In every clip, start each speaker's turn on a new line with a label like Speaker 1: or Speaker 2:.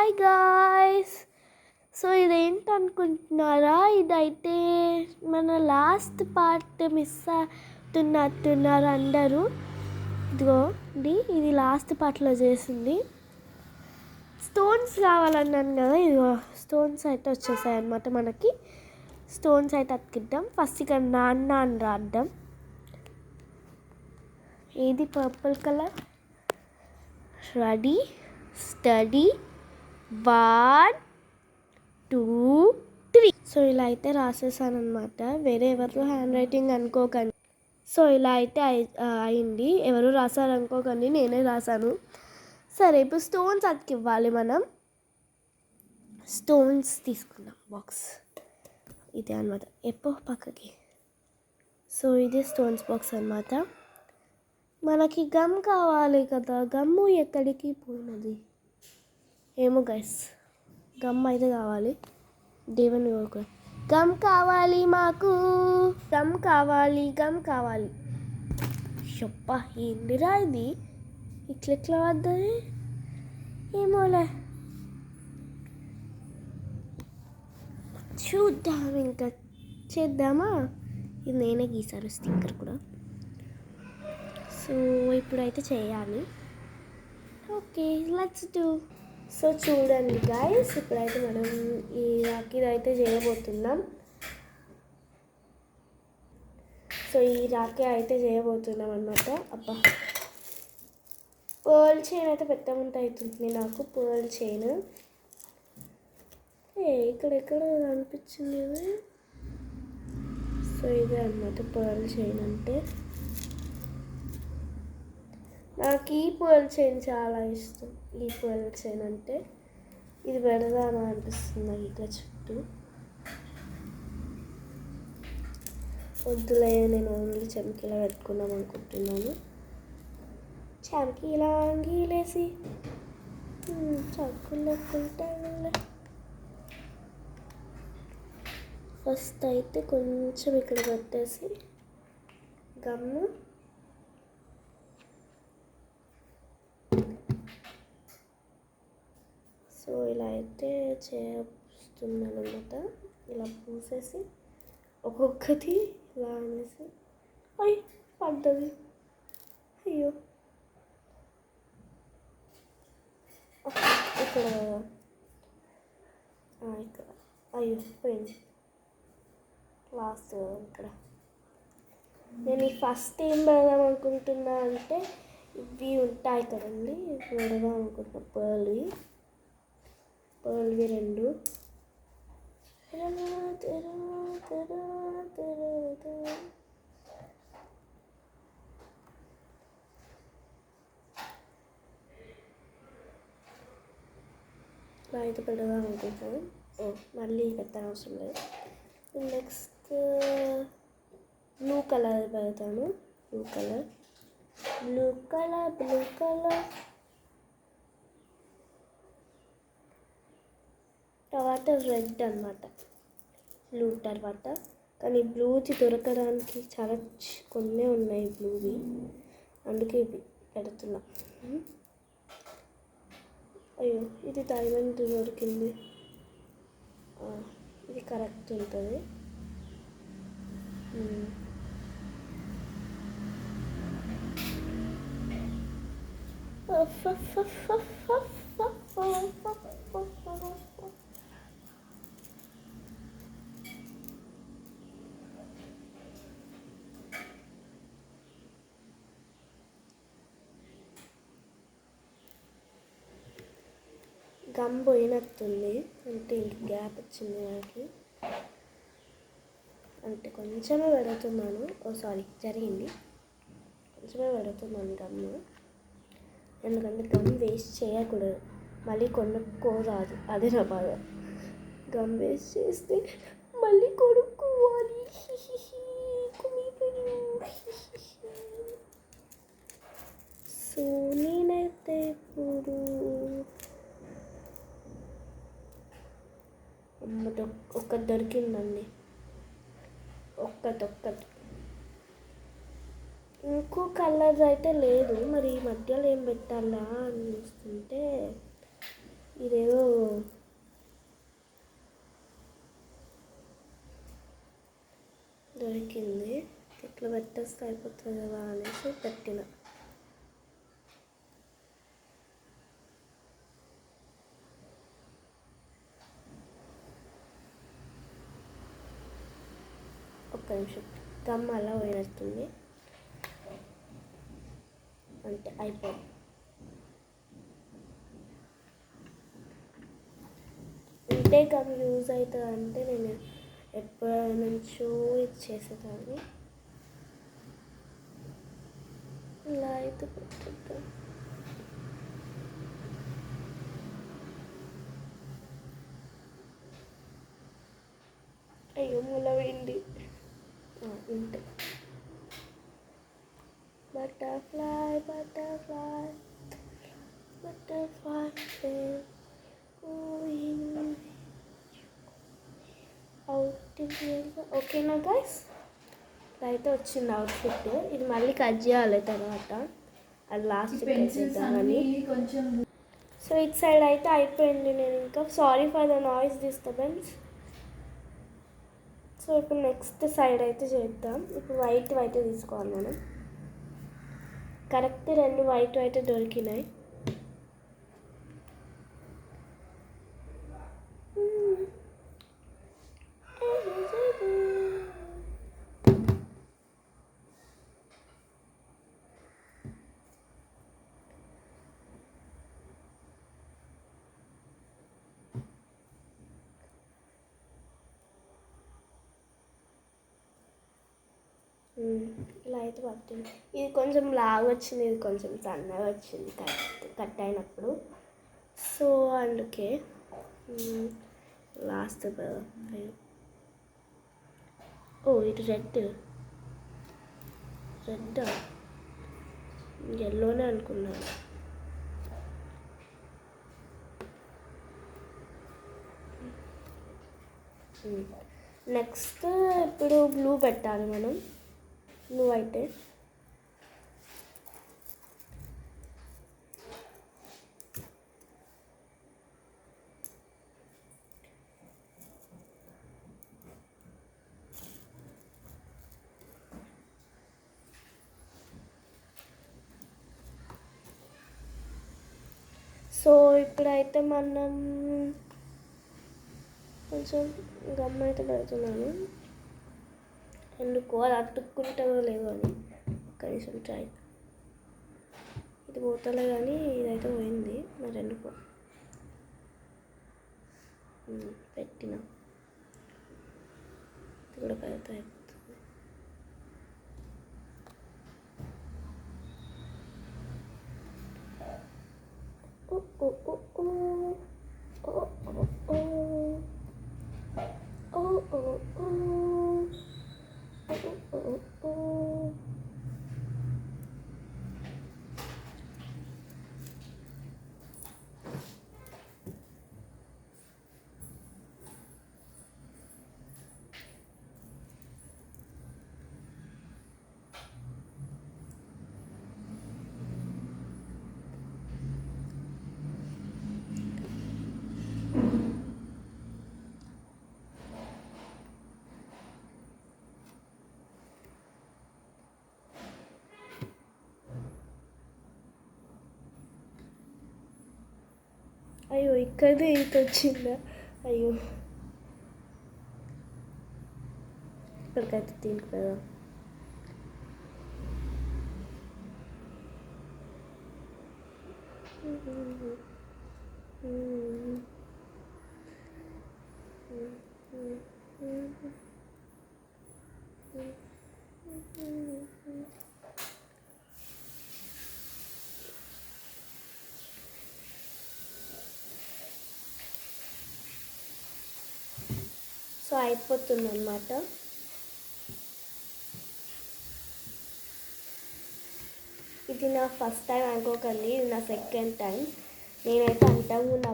Speaker 1: Hi guys. So ఇదేంటనుకుంటున్నారా, ఇదైతే మన last part miss అవుతున్నట్టున్నారు అందరూ. ఇదిగోండి, ఇది లాస్ట్ పార్ట్లో చేసింది. స్టోన్స్ కావాలన్నాను కదా, ఇదిగో స్టోన్స్ అయితే వచ్చేసాయి అన్నమాట. మనకి స్టోన్స్ అయితే అతికిద్దాం. ఫస్ట్ ఇక్కడ నాన్న అని రాద్దాం. ఏది purple colour. Ready, study, 1 2 3. So ఇలా అయితే రాసేసాను అనమాట. వేరే ఎవరు హ్యాండ్ రైటింగ్ అనుకోకండి. సో ఇలా అయితే అయింది. ఎవరు రాశారు అనుకోకండి, నేనే రాశాను. సరే, ఇప్పుడు స్టోన్స్ అతికివ్వాలి మనం. స్టోన్స్ తీసుకుందాం. బాక్స్ ఇదే అనమాట. పక్కకి. సో ఇది స్టోన్స్ బాక్స్ అనమాట. మనకి గమ్ కావాలి కదా, గమ్ము ఎక్కడికి పోయినది ఏమో గైస్. గమ్ అయితే కావాలి. దేవుని గమ్ కావాలి, మాకు గమ్ కావాలి, గమ్ కావాలి. చెప్పా, ఏందిరా ఇది ఇట్లెట్లా వద్దని ఏమోలే, చూద్దాం. ఇంకా చేద్దామా. ఇది నేనే గీసాను స్టిక్కర్ కూడా. సో ఇప్పుడైతే చేయాలి. Okay, let's do. సో చూడండి గాయస్, ఇప్పుడైతే మనం ఈ రాఖీ అయితే చేయబోతున్నాం. సో ఈ రాఖీ అయితే చేయబోతున్నాం అన్నమాట. అబ్బా, పర్ల్ చైన్ అయితే పెట్టమంటే అవుతుంది నాకు. పర్ల్ చైన్ ఇక్కడెక్కడ అనిపించింది. సో ఇదే అన్నమాట పర్ల్ చైన్ అంటే. నాకు ఈ పర్ల్ చైన్ చాలా ఇష్టం. ఈ పర్ల్ చైన్ అంటే ఇది పెడదామా అనిపిస్తుంది ఇట్లా చుట్టూ. వద్దులే, నేను ఓన్లీ చమ్కీలా పెట్టుకుందాం అనుకుంటున్నాను. చమ్కీలా అంగీలేసి చక్కులేకుంటే. ఫస్ట్ అయితే కొంచెం ఇక్కడ పెట్టేసి గమ్ము సో ఇలా అయితే చేస్తున్నాను అన్నమాట. ఇలా పూసేసి ఒక్కొక్కటి ఇలా అనేసి పడ్డది. అయ్యో, ఇక్కడ ఇక్కడ అయ్యో పోయింది. లాస్ట్ ఇక్కడ నేను ఈ ఫస్ట్ ఏం పెడదాం అనుకుంటున్నా అంటే, ఇవి ఉంటాయి కదండి, ఇవి పెడదాం అనుకుంటున్నా. పర్ల్వి 2. అయితే పెడదాం అనుకుంటాను. మళ్ళీ పెట్టాల్సిన అవసరం లేదు. నెక్స్ట్ బ్లూ కలర్ పెడతాను. బ్లూ కలర్ తర్వాత రెడ్ అన్నమాట. బ్లూ తర్వాత, కానీ బ్లూది దొరకడానికి చాలా కొన్ని ఉన్నాయి బ్లూవి, అందుకే ఇవి పెడుతున్నా. అయ్యో, ఇది డైమండ్ దొరికింది. ఇది కరెక్ట్ ఉంటుంది. గమ్ పోయినట్టుంది, అంటే ఇంక గ్యాప్ వచ్చింది నాకు. అంటే కొంచెమే పెడుతున్నాను. జరిగింది. కొంచెమే పెడుతున్నాను గమ్ము, ఎందుకంటే గమ్ వేస్ట్ చేయకూడదు. మళ్ళీ కొనుక్కోరాదు, అదే నా బాధ. గమ్ వేస్ట్ చేస్తే మళ్ళీ కొనుక్కోవాలి. సో నేనైతే ఇప్పుడు ఒక్కటి దొరికిందండి. ఒక్కటి. ఇంకో కలర్ అయితే లేదు. మరి ఈ మధ్యలో ఏం పెట్టాలా అని చూస్తుంటే ఇదేదో పెట్టేస్తే అయిపోతుంది కదా అనేసి పెట్టిన. ఒక్క నిమిషం, గమ్ అలా పోయినట్టుంది. అంటే అయిపోయింది. ఇంతే గమ్ యూజ్ అవుతుంది అంటే నేను ఎప్పటి నుంచో ఇది చేసేదాన్ని. ఇలా అయితే పెట్టేద్దాం. అయ్యో మూలవేండి ఇంతే. బటర్ఫ్లై బటర్ఫ్లై బటర్ఫ్లై ఓకేనా గైస్? అయితే వచ్చింది అవుట్ఫిట్. ఇది మళ్ళీ కట్ చేయాలి తర్వాత, అది లాస్ట్ చేద్దామని. సో ఇటు సైడ్ అయితే అయిపోయింది. నేను ఇంకా sorry for the noise disturbance. So ఇప్పుడు నెక్స్ట్ సైడ్ అయితే చేద్దాం. ఇప్పుడు వైట్ అయితే తీసుకోవాలి మనం. కరెక్ట్ 2 వైట్ అయితే దొరికినాయి. ఇలా అయితే పట్టింది. ఇది కొంచెం లాగా వచ్చింది, ఇది కొంచెం సన్నగా వచ్చింది కట్ అయినప్పుడు. సో అందుకే లాస్ట్ ఇది రెడ్ ఎల్లోనే అనుకున్నాను. నెక్స్ట్ ఇప్పుడు బ్లూ పెట్టాలి మనం. బ్లూ అయితే సో ఇప్పుడైతే మనం కొంచెం గమ్ అయితే పెడుతున్నాను. ఎందుకో అది అతుక్కుంటుందో లేదో అని కనీసం ట్రై. ఇది పోతలే కానీ ఇదైతే పోయింది. మరి ఎందుకో పెట్టిన కూడా అయితే అయిపోతుంది. అయ్యో ఇక్కడే ఈత వచ్చిందా? అయ్యో ఇక్కడికైతే దీనికి కదా. సో అయిపోతుంది అన్నమాట. ఇది నా ఫస్ట్ టైం అనుకోకండి, ఇది నా సెకండ్ టైం. నేనైతే అంతకుముందు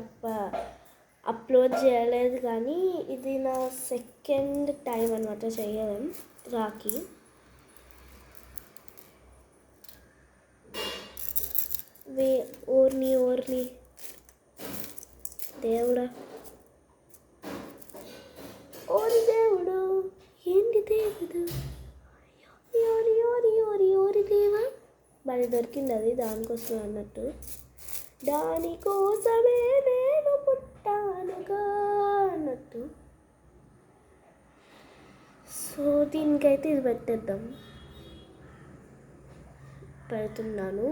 Speaker 1: అప్లోడ్ చేయలేదు, కానీ ఇది నా సెకండ్ టైం అనమాట చేయడం రాఖీ. ఓర్లీ దేవుడా, ఓరి దేవుడు, ఏంటి దేవుడు, అది దొరికింది, అది దానికోసమే అన్నట్టు. దానికోసమే నేను పుట్టానుగా అన్నట్టు. సో దీనికైతే ఇది పెట్టేద్దాం, పెడుతున్నాను.